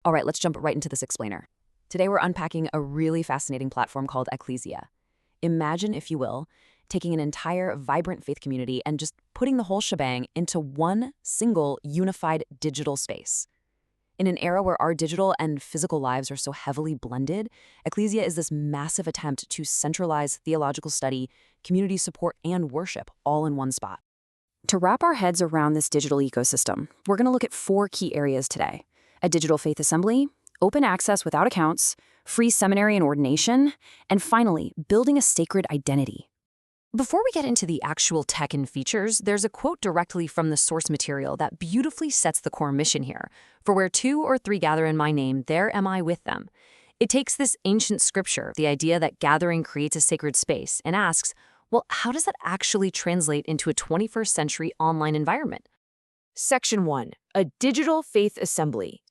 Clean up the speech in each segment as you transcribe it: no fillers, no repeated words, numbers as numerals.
All right, let's jump right into this explainer. Today we're unpacking a really fascinating platform called Ekklesia. Imagine, if you will, taking an entire vibrant faith community and just putting the whole shebang into one single unified digital space. In an era where our digital and physical lives are so heavily blended, Ekklesia is this massive attempt to centralize theological study, community support, and worship all in one spot. To wrap our heads around this digital ecosystem, we're going to look at 4 key areas today: a digital faith assembly, open access without accounts, free seminary and ordination, and finally, building a sacred identity. Before we get into the actual tech and features, there's a quote directly from the source material that beautifully sets the core mission here. For where 2 or 3 gather in my name, there am I with them. It takes this ancient scripture, the idea that gathering creates a sacred space, and asks, well, how does that actually translate into a 21st century online environment? Section 1. A digital faith assembly.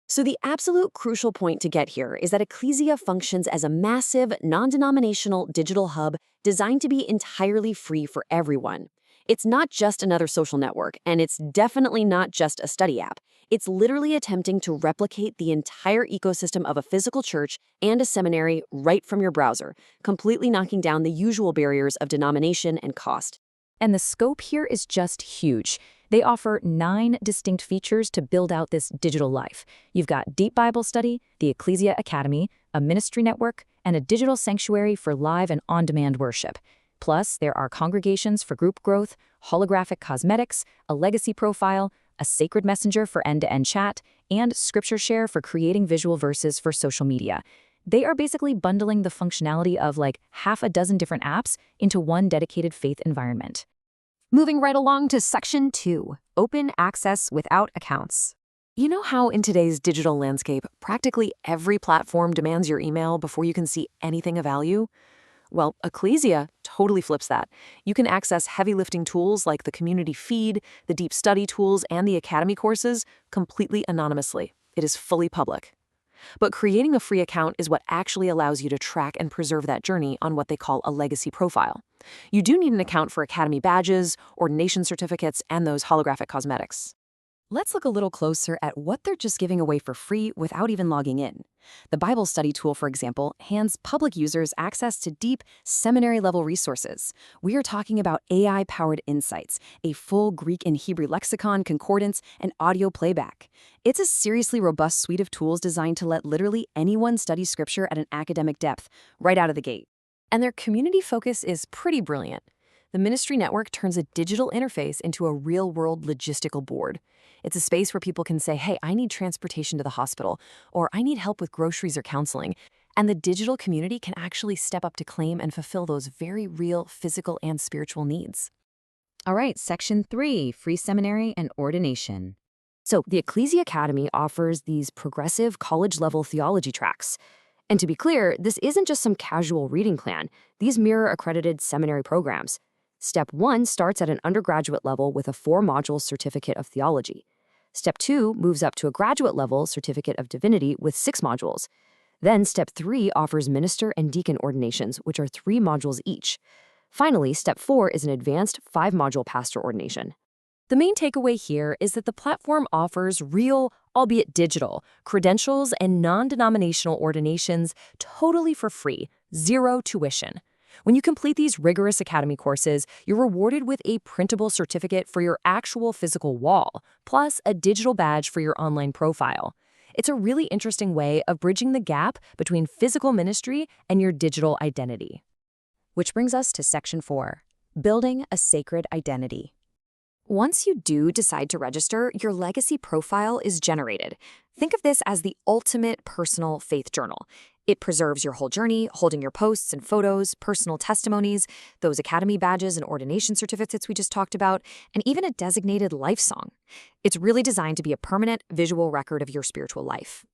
So the absolute crucial point to get here is that Ekklesia functions as a massive, non-denominational digital hub designed to be entirely free for everyone. It's not just another social network, and it's definitely not just a study app. It's literally attempting to replicate the entire ecosystem of a physical church and a seminary right from your browser, completely knocking down the usual barriers of denomination and cost. And the scope here is just huge. They offer 9 distinct features to build out this digital life. You've got deep Bible study, the Ekklesia Academy, a ministry network, and a digital sanctuary for live and on-demand worship. Plus, there are congregations for group growth, holographic cosmetics, a legacy profile, a sacred messenger for end-to-end chat, and scripture share for creating visual verses for social media. They are basically bundling the functionality of like half a dozen different apps into one dedicated faith environment. Moving right along to Section 2, open access without accounts. You know how in today's digital landscape, practically every platform demands your email before you can see anything of value? Well, Ekklesia totally flips that. You can access heavy lifting tools like the community feed, the deep study tools, and the academy courses completely anonymously. It is fully public. But creating a free account is what actually allows you to track and preserve that journey on what they call a legacy profile. You do need an account for academy badges, ordination certificates, and those holographic cosmetics. Let's look a little closer at what they're just giving away for free without even logging in. The Bible study tool, for example, hands public users access to deep seminary-level resources. We are talking about AI-powered insights, a full Greek and Hebrew lexicon, concordance, and audio playback. It's a seriously robust suite of tools designed to let literally anyone study scripture at an academic depth, right out of the gate. And their community focus is pretty brilliant. The ministry network turns a digital interface into a real-world logistical board. It's a space where people can say, hey, I need transportation to the hospital, or I need help with groceries or counseling. And the digital community can actually step up to claim and fulfill those very real physical and spiritual needs. All right, Section 3, free seminary and ordination. So the Ekklesia Academy offers these progressive college-level theology tracks. And to be clear, this isn't just some casual reading plan. These mirror accredited seminary programs. Step 1 starts at an undergraduate level with a 4-module certificate of theology. Step 2 moves up to a graduate level certificate of divinity with 6 modules. Then Step 3 offers minister and deacon ordinations, which are 3 modules each. Finally, Step 4 is an advanced 5-module pastor ordination. The main takeaway here is that the platform offers real, albeit digital, credentials and non-denominational ordinations totally for free, 0 tuition. When you complete these rigorous academy courses, you're rewarded with a printable certificate for your actual physical wall, plus a digital badge for your online profile. It's a really interesting way of bridging the gap between physical ministry and your digital identity. Which brings us to Section 4, building a sacred identity. Once you do decide to register, your legacy profile is generated. Think of this as the ultimate personal faith journal. It preserves your whole journey, holding your posts and photos, personal testimonies, those academy badges and ordination certificates we just talked about, and even a designated life song. It's really designed to be a permanent visual record of your spiritual life.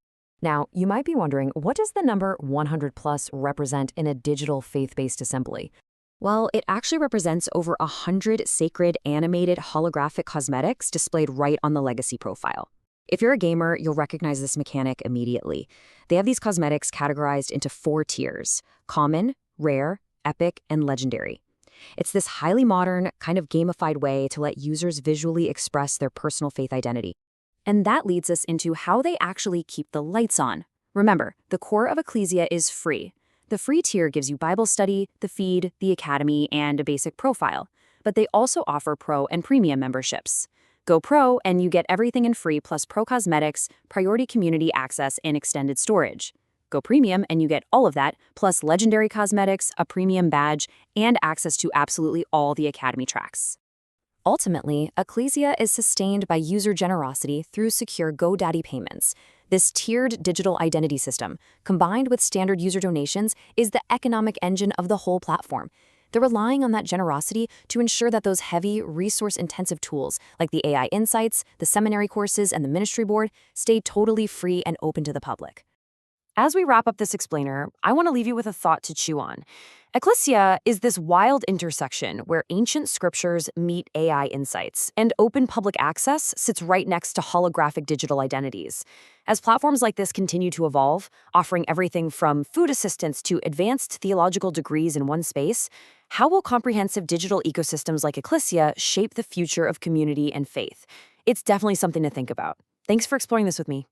Now, you might be wondering, what does the number 100 plus represent in a digital faith-based assembly? Well, it actually represents over 100 sacred animated holographic cosmetics displayed right on the legacy profile. If you're a gamer, you'll recognize this mechanic immediately. They have these cosmetics categorized into 4 tiers: common, rare, epic, and legendary. It's this highly modern, kind of gamified way to let users visually express their personal faith identity. And that leads us into how they actually keep the lights on. Remember, the core of Ekklesia is free. The free tier gives you Bible study, the feed, the academy, and a basic profile. But they also offer Pro and Premium memberships. Go Pro and you get everything in free plus Pro Cosmetics, priority community access, and extended storage. Go Premium and you get all of that, plus legendary cosmetics, a premium badge, and access to absolutely all the academy tracks. Ultimately, Ekklesia is sustained by user generosity through secure GoDaddy payments. This tiered digital identity system, combined with standard user donations, is the economic engine of the whole platform. They're relying on that generosity to ensure that those heavy, resource-intensive tools, like the AI Insights, the seminary courses, and the ministry board, stay totally free and open to the public. As we wrap up this explainer, I want to leave you with a thought to chew on. Ekklesia is this wild intersection where ancient scriptures meet AI insights, and open public access sits right next to holographic digital identities. As platforms like this continue to evolve, offering everything from food assistance to advanced theological degrees in one space, how will comprehensive digital ecosystems like Ekklesia shape the future of community and faith? It's definitely something to think about. Thanks for exploring this with me.